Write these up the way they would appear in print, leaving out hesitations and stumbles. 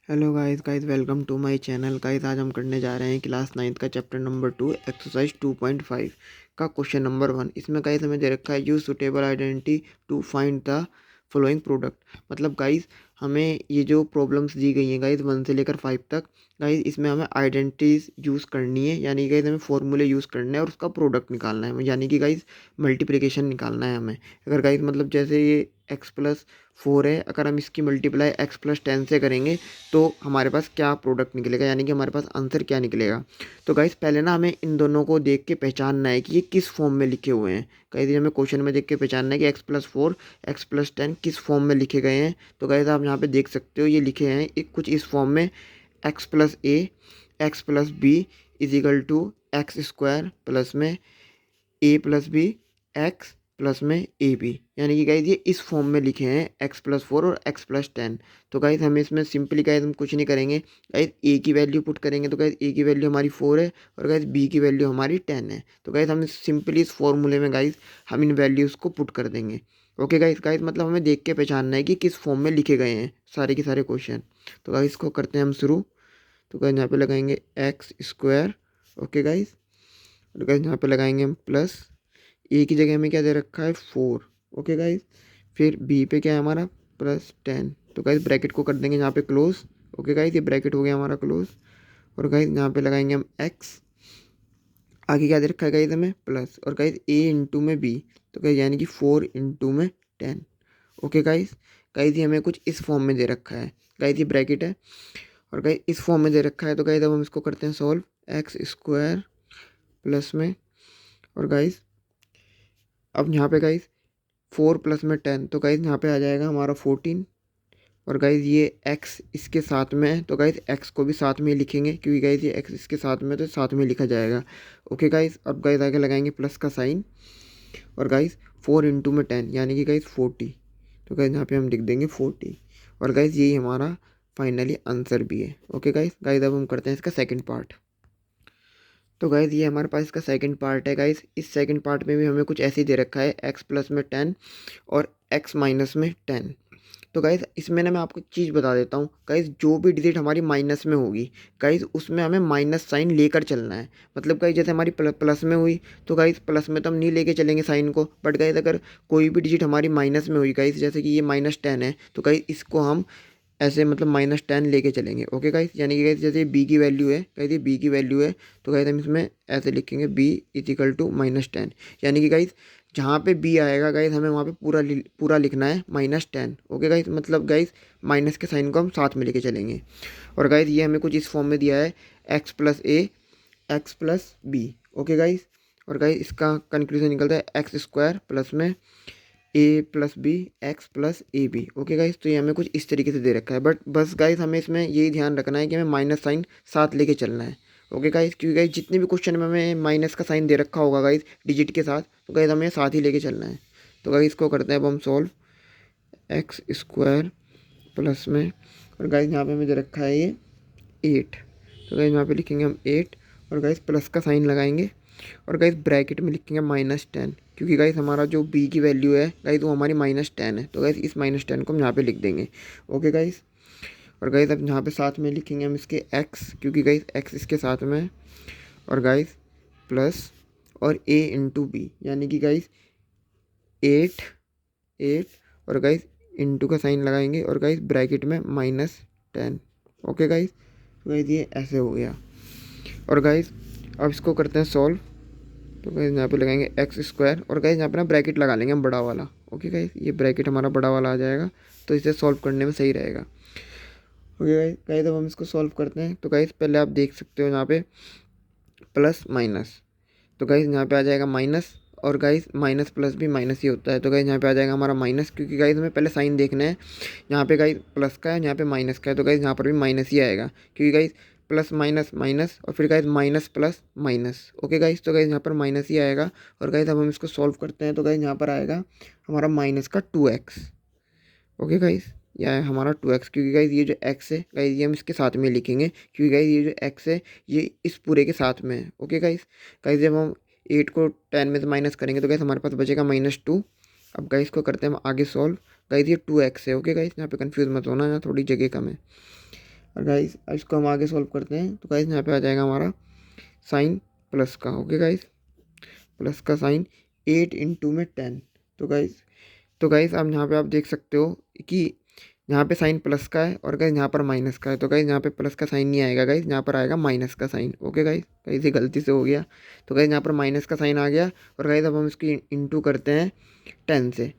Hello guys welcome to my channel. Guys आज हम करने जा रहे हैं क्लास 9th का चैप्टर नंबर 2 एक्सरसाइज 2.5 का क्वेश्चन नंबर 1। इसमें गाइस हमें दे रखा है use suitable identity to find the following product. मतलब गाइस हमें ये जो प्रॉब्लम्स दी गई हैं गाइस 1 से लेकर 5 तक, गाइस इसमें हमें आइडेंटिटीज यूज़ करनी है, यानी गाइस हमें फॉर्मूले यूज़ करना है और उसका प्रोडक्ट निकालना है, यानी कि गाइस मल्टीप्लिकेशन निकालना है हमें। अगर गाइस मतलब जैसे ये x+4 है, अगर हम इसकी मल्टीप्लाई x+10 से करेंगे तो हमारे पास क्या प्रोडक्ट निकलेगा, यानी कि हमारे पास आंसर क्या निकलेगा। तो गाइस पहले ना हमें इन दोनों को देख के पहचानना है कि ये किस फॉर्म में लिखे हुए हैं। गाइस हमें क्वेश्चन में देख के पहचानना है कि x+4 x+10 किस फॉर्म में लिखे गए हैं। तो गाइस आप यहाँ पे देख सकते हो ये लिखे हैं कुछ इस फॉर्म में, x+a x+b is equal to x² plus में a+b x प्लस में ए बी, यानी कि गाइज ये इस फॉर्म में लिखे हैं x+4 और x+10। तो गाइज हम इसमें सिंपली गाइज हम कुछ नहीं करेंगे, गाइज ए की वैल्यू पुट करेंगे। तो गाइज ए की वैल्यू हमारी 4 है और गाइज बी की वैल्यू हमारी 10 है। तो गाइज हम सिंपली इस फॉर्मूले में गाइज हम इन वैल्यूज़ को पुट कर देंगे। ओके गाइज मतलब हमें देख के पहचानना है कि किस फॉर्म में लिखे गए हैं सारे के सारे क्वेश्चन। तो गाइज इसको करते हैं हम शुरू। तो गाइज यहाँ पे लगाएंगे x²। ओके गाइज, और गाइज यहाँ पे लगाएंगे हम प्लस, ए की जगह में क्या दे रखा है 4। ओके गाइज, फिर बी पे क्या है हमारा +10। तो गाइज ब्रैकेट को कर देंगे यहाँ पे क्लोज। ओके गाइज ये ब्रैकेट हो गया हमारा क्लोज। और गाइज यहाँ पे लगाएंगे हम एक्स, आगे क्या दे रखा है गाइज हमें प्लस, और गाइज ए इंटू में बी। तो गाइज यानी कि 4 इंटू में 10। ओके गाइज, गाइज ये हमें कुछ इस फॉर्म में दे रखा है। गाइज ये ब्रैकेट है और गाइज इस फॉर्म में दे रखा है। तो गाइज अब हम इसको करते हैं सॉल्व, x² प्लस में, और गाइज अब यहाँ पे गाइज 4 प्लस में 10, तो गाइज यहाँ पे आ जाएगा हमारा 14। और गाइज ये x इसके साथ में है, तो गाइज x को भी साथ में ही लिखेंगे क्योंकि गाइज ये x इसके साथ में, तो साथ में लिखा जाएगा। ओके गाइज, अब गाइज आगे लगाएंगे प्लस का साइन, और गाइज 4 इंटू में 10 यानी कि गाइज 40। तो गाइज यहाँ पे हम लिख देंगे 40, और गाइज यही हमारा फाइनली आंसर भी है। ओके गाइज, गाइज अब हम करते हैं इसका सेकेंड पार्ट। तो गाइज़ ये हमारे पास इसका सेकंड पार्ट है। गाइज़ इस सेकंड पार्ट में भी हमें कुछ ऐसे ही दे रखा है, x प्लस में 10 और x माइनस में 10। तो गाइज़ इसमें ना मैं आपको एक चीज़ बता देता हूँ। गाइज़ जो भी डिजिट हमारी माइनस में होगी गाइज़ उसमें हमें माइनस साइन लेकर चलना है। मतलब गाइज़ जैसे हमारी प्लस में हुई तो गाइज़ प्लस में तो हम नहीं लेके चलेंगे साइन को, बट गाइज़ अगर कोई भी डिजिट हमारी माइनस में हुई गाइज़, जैसे कि ये -10 है, तो गाइज़ इसको हम ऐसे मतलब -10 लेके चलेंगे। ओके गाइस, यानी कि गाइस जैसे बी की वैल्यू है, गाइस ये बी की वैल्यू है, तो गाइस हम इसमें ऐसे लिखेंगे b इजिकल टू -10, यानी कि गाइस जहाँ पे b आएगा गाइस हमें वहाँ पे पूरा लिखना है -10। ओके गाइस, मतलब गाइस माइनस के साइन को हम साथ में लेके चलेंगे। और गाइस ये हमें कुछ इस फॉर्म में दिया है, x+a x+b। ओके गाइस, और गाइस इसका कंक्लूजन निकलता है x² प्लस में a+b x plus a b. Okay guys, तो ये हमें कुछ इस तरीके से दे रखा है, बट बस गाइस हमें इसमें यही ध्यान रखना है कि हमें माइनस साइन साथ लेके चलना है। ओके गाइस, क्योंकि गाइस जितने भी क्वेश्चन में हमें माइनस का साइन दे रखा होगा गाइस डिजिट के साथ, तो गाइस हमें साथ ही लेके चलना है। तो गाइस इसको करते हैं अब हम सॉल्व, x² प्लस में, और गाइस यहाँ पे हमें दे रखा है ये 8। तो गाइस यहाँ पे लिखेंगे हम 8, और गाइस प्लस का साइन लगाएंगे, और गाइस ब्रैकेट में लिखेंगे -10, क्योंकि गाइस हमारा जो b की वैल्यू है गाइस वो हमारी -10 है। तो गाइस इस -10 को हम यहाँ पे लिख देंगे। ओके गाइस, और गाइस अब यहाँ पे साथ में लिखेंगे हम इसके x, क्योंकि गाइस x इसके साथ में है, और गाइस प्लस और a इंटू बी, यानी कि गाइस 8 8, और गाइस इंटू का साइन लगाएंगे, और गाइस ब्रैकेट में -10। ओके गाइस, तो गाइस ये ऐसे हो गया। और गाइस अब इसको करते हैं सॉल्व। तो गाइस यहाँ पे लगाएंगे x², और गाइस यहाँ पे ना ब्रैकेट लगा लेंगे हम बड़ा वाला। ओके गाइस, ये ब्रैकेट हमारा बड़ा वाला आ जाएगा, तो इसे सॉल्व करने में सही रहेगा। ओके गाइस, गाइस अब हम इसको सॉल्व करते हैं। तो गाइस पहले आप देख सकते हो यहाँ पे प्लस माइनस, तो गाइस यहाँ पे आ जाएगा माइनस, और गाइस माइनस प्लस भी माइनस ही होता है। तो गाइस यहाँ पे आ जाएगा हमारा माइनस, क्योंकि गाइस हमें पहले साइन देखना है। यहाँ पे गाइस प्लस का है, यहाँ पे माइनस का है, तो गाइस यहाँ पर भी माइनस ही आएगा, क्योंकि गाइस प्लस माइनस माइनस, और फिर guys minus plus minus. Okay guys, तो गाइस यहाँ पर माइनस ही आएगा। और गाइस अब हम इसको सॉल्व करते हैं। तो गाइस यहाँ पर आएगा हमारा माइनस का 2x। ओके गाइस, यह है हमारा 2x, क्योंकि गाइस ये जो x है गाइस ये हम इसके साथ में लिखेंगे, क्योंकि गाइस ये जो x है ये इस पूरे के साथ में है। ओके गाइस, गाइस जब हम 8 को 10 में से माइनस करेंगे तो गाइस हमारे पास बचेगा -2। अब गाइस को करते हैं हम आगे सॉल्व। गाइस ये 2x है। ओके गाइस, यहाँ पे कंफ्यूज मत होना, यहाँ थोड़ी जगह कम है। और गाइस इसको हम आगे सॉल्व करते हैं। तो गाइस यहाँ पे आ जाएगा हमारा साइन प्लस का, ओके गाइस, प्लस का साइन 8 इंटू में 10। तो गाइस अब यहाँ पे आप देख सकते हो कि यहाँ पे साइन प्लस का है और गाइस यहाँ पर माइनस का है। तो गाइस यहाँ पे प्लस का साइन नहीं आएगा गाइस, यहाँ पर आएगा माइनस का साइन, ओके गाइस। गाइस ये गलती से हो गया। तो गाइस यहाँ पर माइनस का साइन आ गया और गाइस अब हम इसकी इंटू करते हैं 10 से।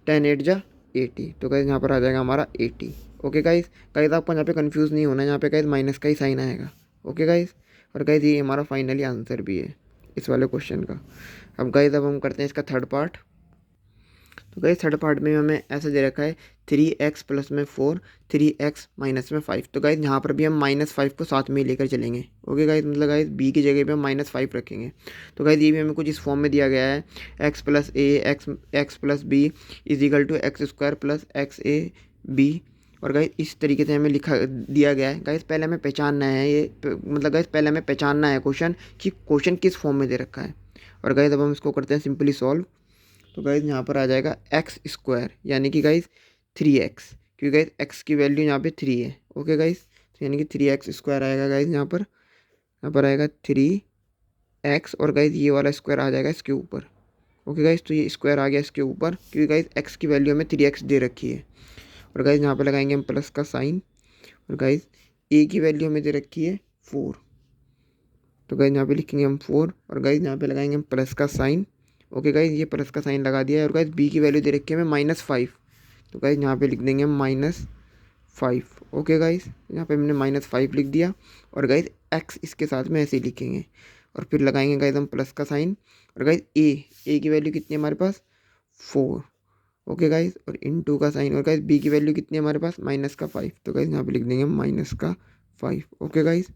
10 8 जा 80। तो गाइस यहाँ पर आ जाएगा हमारा 80, ओके गाइस। गाइस आपको यहाँ पे कंफ्यूज नहीं होना है, यहाँ पे गाइस माइनस का ही साइन आएगा, ओके गाइस। और गाइस ये हमारा फाइनली आंसर भी है इस वाले क्वेश्चन का। अब गाइस अब हम करते हैं इसका थर्ड पार्ट। तो गाइस थर्ड पार्ट में हमें ऐसा दे रखा है 3x प्लस में 4, 3x माइनस में 5। तो गाइस यहाँ पर भी हम -5 को साथ में ही लेकर चलेंगे, ओके गाइस। मतलब गाइस b की जगह पे हम -5 रखेंगे। तो गाइस ये भी हमें कुछ इस फॉर्म में दिया गया है, x plus a x plus b is equal to x square plus x a b. और गाइस इस तरीके से हमें लिखा दिया गया है। गाइस पहले हमें पहचानना है ये, मतलब गाइस पहले हमें पहचानना है क्वेश्चन कि क्वेश्चन किस फॉर्म में दे रखा है। और गाइस अब हम इसको करते हैं सिंपली सॉल्व। तो गाइज यहाँ पर आ जाएगा एक्स स्क्वायर यानी कि गाइज 3x, क्योंकि गाइज x की वैल्यू यहाँ पे 3 है, ओके गाइज। तो यानी कि 3x स्क्वायर आएगा गाइज, यहाँ पर आएगा 3x और गाइज ये वाला स्क्वायर आ जाएगा इसके ऊपर, ओके गाइज। तो ये स्क्वायर आ गया इसके ऊपर क्योंकि गाइज x की वैल्यू हमें 3x दे रखी है। और गाइज यहाँ पर लगाएंगे हम प्लस का साइन और गाइज a की वैल्यू हमें दे रखी है 4। तो गाइज यहाँ पे लिखेंगे हम 4 और गाइज यहाँ पे लगाएंगे हम प्लस का साइन, ओके गाइज। ये प्लस का साइन लगा दिया है और गाइज b की वैल्यू दे रखी है हमें -5। तो गाइज यहाँ पे लिख देंगे हम -5, ओके गाइज। यहाँ पे हमने -5 लिख दिया और गाइज x इसके साथ में ऐसे ही लिखेंगे और फिर लगाएंगे गाइज हम प्लस का साइन। और गाइज a की वैल्यू कितनी है हमारे पास 4, ओके गाइज, और इन 2 का साइन। और गाइज b की वैल्यू कितनी है हमारे पास -5। तो गाइज यहाँ पे लिख देंगे हम -5, ओके गाइज।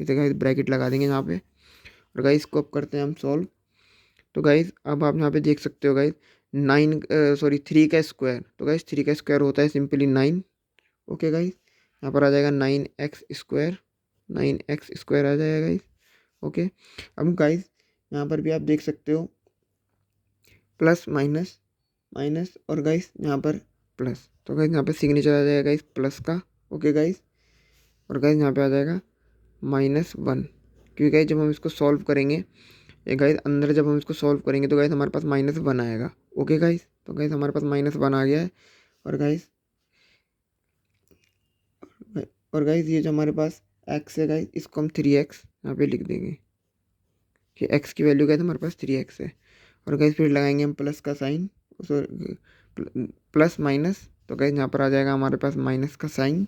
इसे गाइज ब्रैकेट लगा देंगे यहाँ पे। और गाइज इसको अब करते हैं हम सॉल्व। तो गाइज अब आप यहाँ पे देख सकते हो गाइज 3 का स्क्वायर। तो गाइज 3 का स्क्वायर होता है सिंपली 9, ओके गाइज। यहाँ पर आ जाएगा 9x स्क्वायर आ जाएगा गाइज, ओके। अब गाइज यहाँ पर भी आप देख सकते हो प्लस माइनस माइनस और गाइज यहाँ पर प्लस। तो गाइज यहाँ पे सिग्नेचर आ जाएगा गाइज प्लस का, ओके गाइज। और गाइज यहाँ पे आ जाएगा -1, क्योंकि गाइज जब हम इसको सॉल्व करेंगे ये गाइज अंदर जब हम इसको सॉल्व करेंगे तो गाइज हमारे पास -1 आएगा, ओके गाइज। तो गाइज हमारे पास -1 आ गया है। और गाइज ये जो हमारे पास x है गाइज इसको हम 3x यहाँ पे लिख देंगे कि x की वैल्यू गाइज हमारे पास 3x है। और गाइज फिर लगाएंगे हम प्लस का साइन, प्लस माइनस। तो गाइज यहाँ पर आ जाएगा हमारे पास माइनस का साइन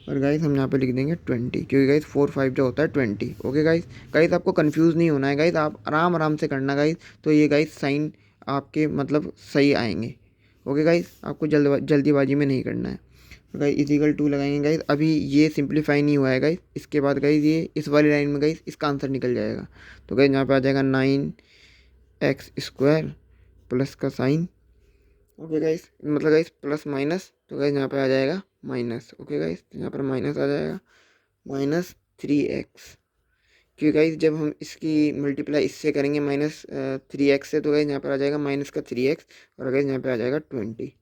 और गाइज हम यहाँ पे लिख देंगे 20, क्योंकि गाइज 4 5 जो होता है 20, ओके गाइज। गाइज आपको कंफ्यूज नहीं होना है गाइज, आप आराम से करना गाइज। तो ये गाइज साइन आपके मतलब सही आएंगे, ओके गाइज। आपको जल्दीबाजी में नहीं करना है। तो गाइज इजिकल 2 लगाएंगे गाइज। अभी ये सिंप्लीफाई नहीं हुआ है गाइज, इसके बाद गाइज ये इस वाली लाइन में गाइज इसका आंसर निकल जाएगा। तो गाइज यहाँ पे आ जाएगा 9x स्क्वायर प्लस का साइन, ओके गाइस, मतलब गाइस प्लस माइनस। तो गाइस यहाँ पे आ जाएगा माइनस, ओके गाइस। तो यहाँ पर माइनस आ जाएगा -3x, क्योंकि गाइस जब हम इसकी मल्टीप्लाई इससे करेंगे -3x से तो गाइस यहाँ पर आ जाएगा माइनस का 3x और गाइस यहाँ पे आ जाएगा 20,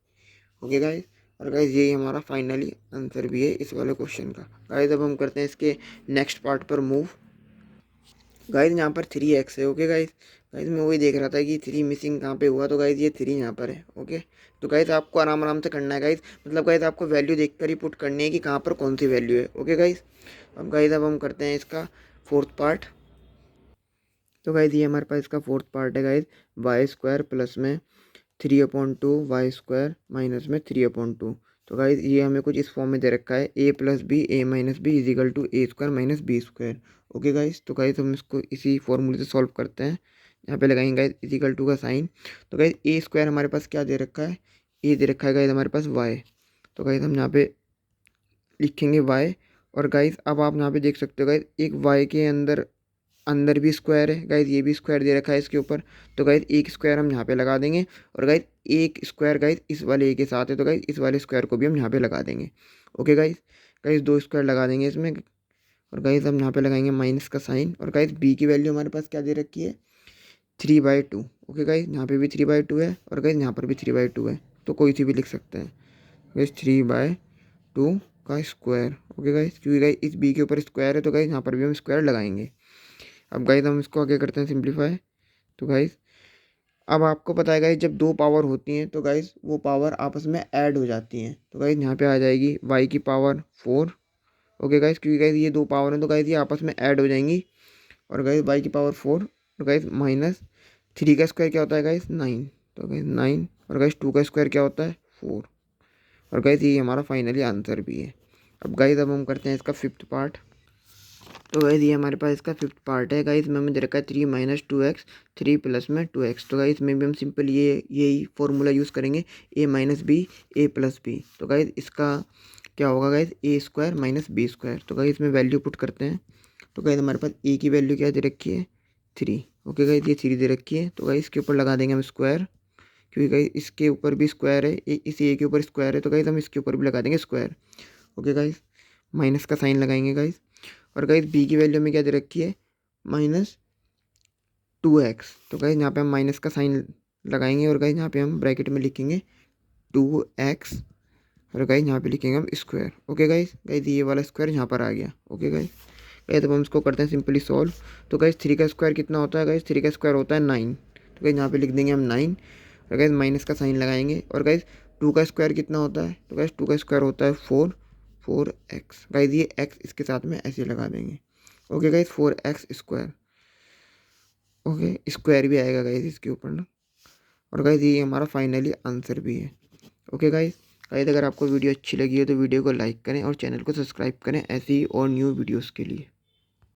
ओके गाइस। और गाइस यही हमारा फाइनली आंसर भी है इस वाले क्वेश्चन का। गाइस अब हम करते हैं इसके नेक्स्ट पार्ट पर मूव। गाइस यहाँ पर 3x है, ओके गाइस। गाइस मैं वही देख रहा था कि 3 मिसिंग कहाँ पे हुआ, तो गाइस ये 3 यहाँ पर है, ओके। तो गाइस आपको आराम से करना है गाइस, मतलब गाइस आपको वैल्यू देखकर ही पुट करनी है कि कहाँ पर कौन सी वैल्यू है, ओके गाइस। अब हम करते हैं इसका फोर्थ पार्ट। तो गाइस ये हमारे पास इसका फोर्थ पार्ट है गाइस, y² प्लस में 3/2 y² माइनस में 3/2। तो गाइस ये हमें कुछ इस फॉर्म में दे रखा है a + b a - b is equal to a² - b², okay guys. तो गाइस हम इसको इसी फॉर्मूले से सॉल्व करते हैं। यहाँ पे लगाएंगे गाइस इज इक्वल टू का साइन। तो गाइस a² हमारे पास क्या दे रखा है, a दे रखा है गाइस हमारे पास y। तो गाइस हम यहाँ पे लिखेंगे y। और गाइस अब आप यहाँ पे देख सकते हो गाइस एक y के अंदर भी स्क्वायर है गाइस, ये भी स्क्वायर दे रखा है इसके ऊपर। तो गाइस एक स्क्वायर हम यहाँ पे लगा देंगे और गाइस एक स्क्वायर गाइस इस वाले ए के साथ है, तो गाइस इस वाले स्क्वायर को भी हम यहाँ पे लगा देंगे, ओके गाइस। गाइस 2 स्क्वायर लगा देंगे इसमें और गाइस हम यहाँ पे लगाएंगे माइनस का साइन। और गाइस b की वैल्यू हमारे पास क्या दे रखी है 3/2, ओके गाइस। यहाँ पे भी 3/2 है और गाइस यहाँ पर भी 3/2 है, तो कोई सी भी लिख सकते हैं गाइस 3/2 का स्क्वायर। ओके गाइस, क्योंकि गाइस इस बी के ऊपर स्क्वायर है तो गाइस यहाँ पर भी हम स्क्वायर लगाएंगे। अब गाइस हम इसको आगे करते हैं सिंप्लीफाई। तो गाइस अब आपको पता है गाइस जब दो पावर होती हैं तो गाइस वो पावर आपस में ऐड हो जाती हैं। तो गाइस यहाँ पे आ जाएगी y की पावर 4। ओके गाइस, क्योंकि गाइस ये दो पावर हैं तो गाइस ये आपस में ऐड हो जाएंगी। और गाइस y की पावर 4 और गाइस माइनस 3 का स्क्वायर क्या होता है गाइस 9। तो गाइस 9 और गाइस 2 का स्क्वायर क्या होता है 4। और गाइस ये हमारा फाइनली आंसर भी है। अब गाइस अब हम करते हैं इसका फिफ्थ पार्ट। तो गाइस ये हमारे पास इसका फिफ्थ पार्ट है। गाइस में हमें रखा है 3 माइनस 2x 3 प्लस में 2x। तो गाइस में भी हम सिंपल यही फॉर्मूला यूज़ करेंगे a minus b a plus b. तो गाइस इसका क्या होगा guys a square minus b square. तो गाइस इसमें वैल्यू पुट करते हैं। तो गाइस हमारे पास ए की वैल्यू क्या दे रखी है 3। ओके गाइस ये 3 दे रखी है। तो गाइस इसके ऊपर लगा देंगे हम स्क्वायर, क्योंकि गाइस इसके ऊपर भी स्क्वायर है, इस ए के ऊपर स्क्वायर है तो गाइस हम इसके ऊपर भी लगा देंगे स्क्वायर। ओके गाइस माइनस का साइन लगाएंगे गाइस। और गाइस बी की वैल्यू में क्या दे रखी है -2x। तो गाइस यहाँ पे हम माइनस का साइन लगाएंगे और गाइस यहाँ पे हम ब्रैकेट में लिखेंगे 2x और गाइस यहाँ पे लिखेंगे हम स्क्वायर। ओके गाइस ये वाला स्क्वायर यहाँ पर आ गया। ओके गाइस तब हम इसको करते हैं सिंपली सॉल्व। तो गाइस 3 का स्क्वायर कितना होता है गाइस 3 का स्क्वायर होता है 9। तो गाइस यहाँ पे लिख देंगे हम 9 और गाइस माइनस का साइन लगाएंगे। और गाइस 2 का स्क्वायर कितना होता है तो गाइस 2 का स्क्वायर होता है 4x। गाइस ये x इसके साथ में ऐसे लगा देंगे। Okay guys 4x square. Okay square भी आएगा गाइस इसके ऊपर ना। और गाइस ये हमारा फाइनली आंसर भी है। ओके गाइस अगर आपको वीडियो अच्छी लगी हो तो वीडियो को लाइक करें और चैनल को सब्सक्राइब करें ऐसी ही और न्यू वीडियोस के लिए।